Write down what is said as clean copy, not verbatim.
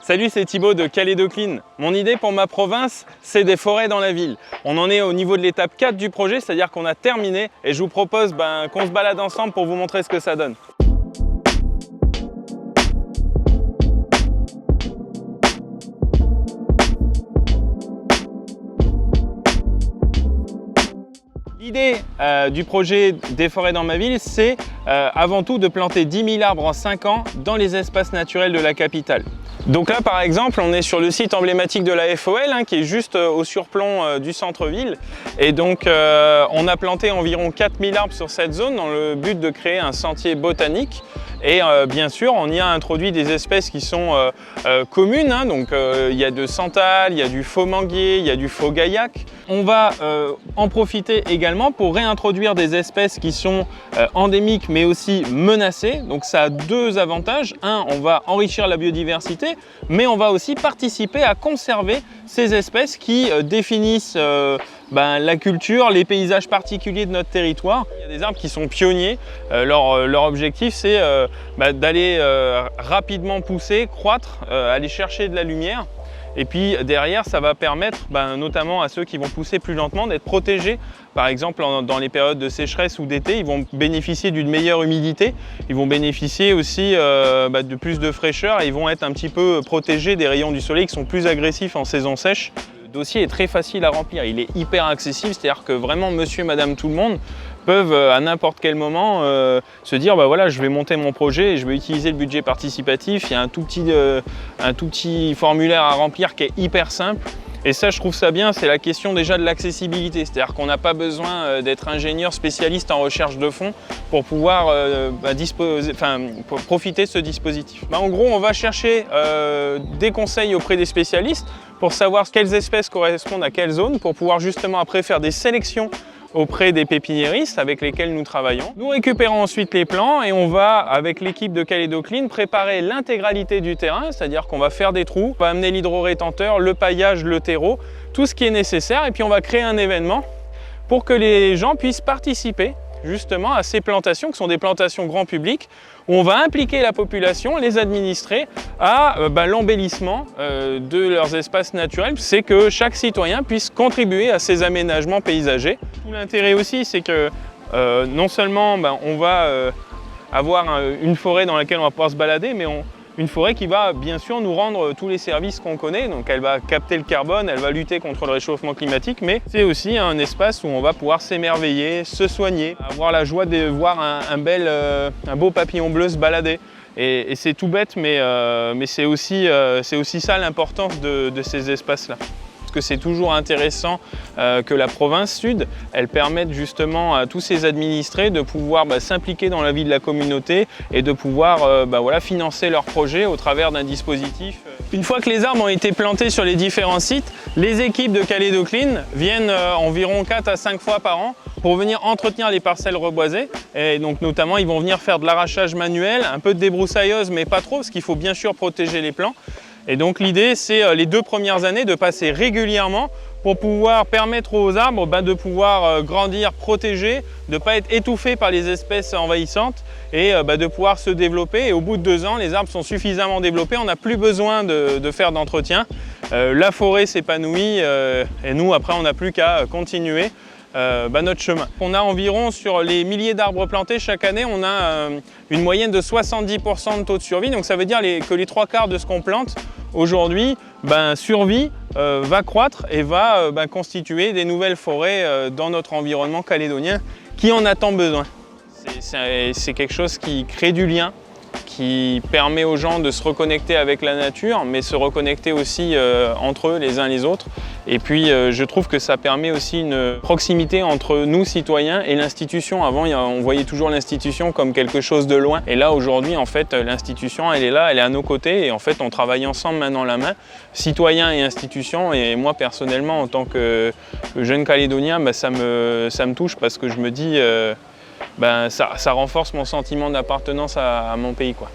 Salut, c'est Thibaut de Calédo-Clean. Mon idée pour ma province, c'est des forêts dans la ville. On en est au niveau de l'étape 4 du projet, c'est-à-dire qu'on a terminé et je vous propose qu'on se balade ensemble pour vous montrer ce que ça donne. L'idée du projet des forêts dans ma ville, c'est avant tout de planter 10 000 arbres en 5 ans dans les espaces naturels de la capitale. Donc là par exemple on est sur le site emblématique de la FOL qui est juste au surplomb du centre-ville et donc on a planté environ 4 000 arbres sur cette zone dans le but de créer un sentier botanique et bien sûr on y a introduit des espèces qui sont communes, donc il y a de santal, il y a du faux manguier, il y a du faux gaillac. On va en profiter également pour réintroduire des espèces qui sont endémiques mais aussi menacées. Donc ça a deux avantages. Un, on va enrichir la biodiversité, mais on va aussi participer à conserver ces espèces qui définissent la culture, les paysages particuliers de notre territoire. Il y a des arbres qui sont pionniers. Leur objectif, c'est d'aller rapidement pousser, croître, aller chercher de la lumière. Et puis derrière, ça va permettre notamment à ceux qui vont pousser plus lentement d'être protégés. Par exemple, dans les périodes de sécheresse ou d'été, ils vont bénéficier d'une meilleure humidité. Ils vont bénéficier aussi de plus de fraîcheur et ils vont être un petit peu protégés des rayons du soleil qui sont plus agressifs en saison sèche. Le dossier est très facile à remplir, il est hyper accessible, c'est-à-dire que vraiment monsieur, madame, tout le monde peuvent à n'importe quel moment se dire voilà, je vais monter mon projet et je vais utiliser le budget participatif. Il y a un tout petit formulaire à remplir qui est hyper simple. Et ça, je trouve ça bien, c'est la question déjà de l'accessibilité. C'est-à-dire qu'on n'a pas besoin d'être ingénieur spécialiste en recherche de fonds pour pouvoir profiter de ce dispositif. En gros, on va chercher des conseils auprès des spécialistes pour savoir quelles espèces correspondent à quelle zone, pour pouvoir justement après faire des sélections auprès des pépiniéristes avec lesquels nous travaillons. Nous récupérons ensuite les plants et on va, avec l'équipe de Calédo-Clean, préparer l'intégralité du terrain, c'est-à-dire qu'on va faire des trous, on va amener l'hydro-rétenteur, le paillage, le terreau, tout ce qui est nécessaire et puis on va créer un événement pour que les gens puissent participer justement à ces plantations qui sont des plantations grand public où on va impliquer la population, les administrés à l'embellissement de leurs espaces naturels. C'est que chaque citoyen puisse contribuer à ces aménagements paysagers. Tout l'intérêt aussi, c'est que non seulement on va avoir une forêt dans laquelle on va pouvoir se balader, mais une forêt qui va bien sûr nous rendre tous les services qu'on connaît. Donc elle va capter le carbone, elle va lutter contre le réchauffement climatique, mais c'est aussi un espace où on va pouvoir s'émerveiller, se soigner, avoir la joie de voir un beau papillon bleu se balader. Et c'est tout bête, mais c'est aussi ça l'importance de ces espaces-là. Que c'est toujours intéressant que la province sud, elle permette justement à tous ses administrés de pouvoir s'impliquer dans la vie de la communauté et de pouvoir financer leurs projets au travers d'un dispositif. Une fois que les arbres ont été plantés sur les différents sites, les équipes de Calédo-Clean viennent environ 4 à 5 fois par an pour venir entretenir les parcelles reboisées. Et donc notamment, ils vont venir faire de l'arrachage manuel, un peu de débroussailleuse, mais pas trop, parce qu'il faut bien sûr protéger les plants. Et donc l'idée, c'est les 2 premières années de passer régulièrement pour pouvoir permettre aux arbres de pouvoir grandir, protéger, de ne pas être étouffés par les espèces envahissantes et de pouvoir se développer. Et au bout de 2 ans, les arbres sont suffisamment développés, on n'a plus besoin de faire d'entretien. La forêt s'épanouit et nous, après, on n'a plus qu'à continuer notre chemin. On a environ, sur les milliers d'arbres plantés chaque année, on a une moyenne de 70% de taux de survie. Donc ça veut dire que les 3/4 de ce qu'on plante aujourd'hui survit, va croître et va constituer des nouvelles forêts dans notre environnement calédonien qui en a tant besoin. C'est quelque chose qui crée du lien, qui permet aux gens de se reconnecter avec la nature, mais se reconnecter aussi entre eux, les uns les autres. Et puis je trouve que ça permet aussi une proximité entre nous, citoyens, et l'institution. Avant, on voyait toujours l'institution comme quelque chose de loin. Et là, aujourd'hui, en fait, l'institution, elle est là, elle est à nos côtés. Et en fait, on travaille ensemble, main dans la main, citoyens et institutions. Et moi, personnellement, en tant que jeune Calédonien, ça me touche parce que je me dis... ça renforce mon sentiment d'appartenance à mon pays, quoi.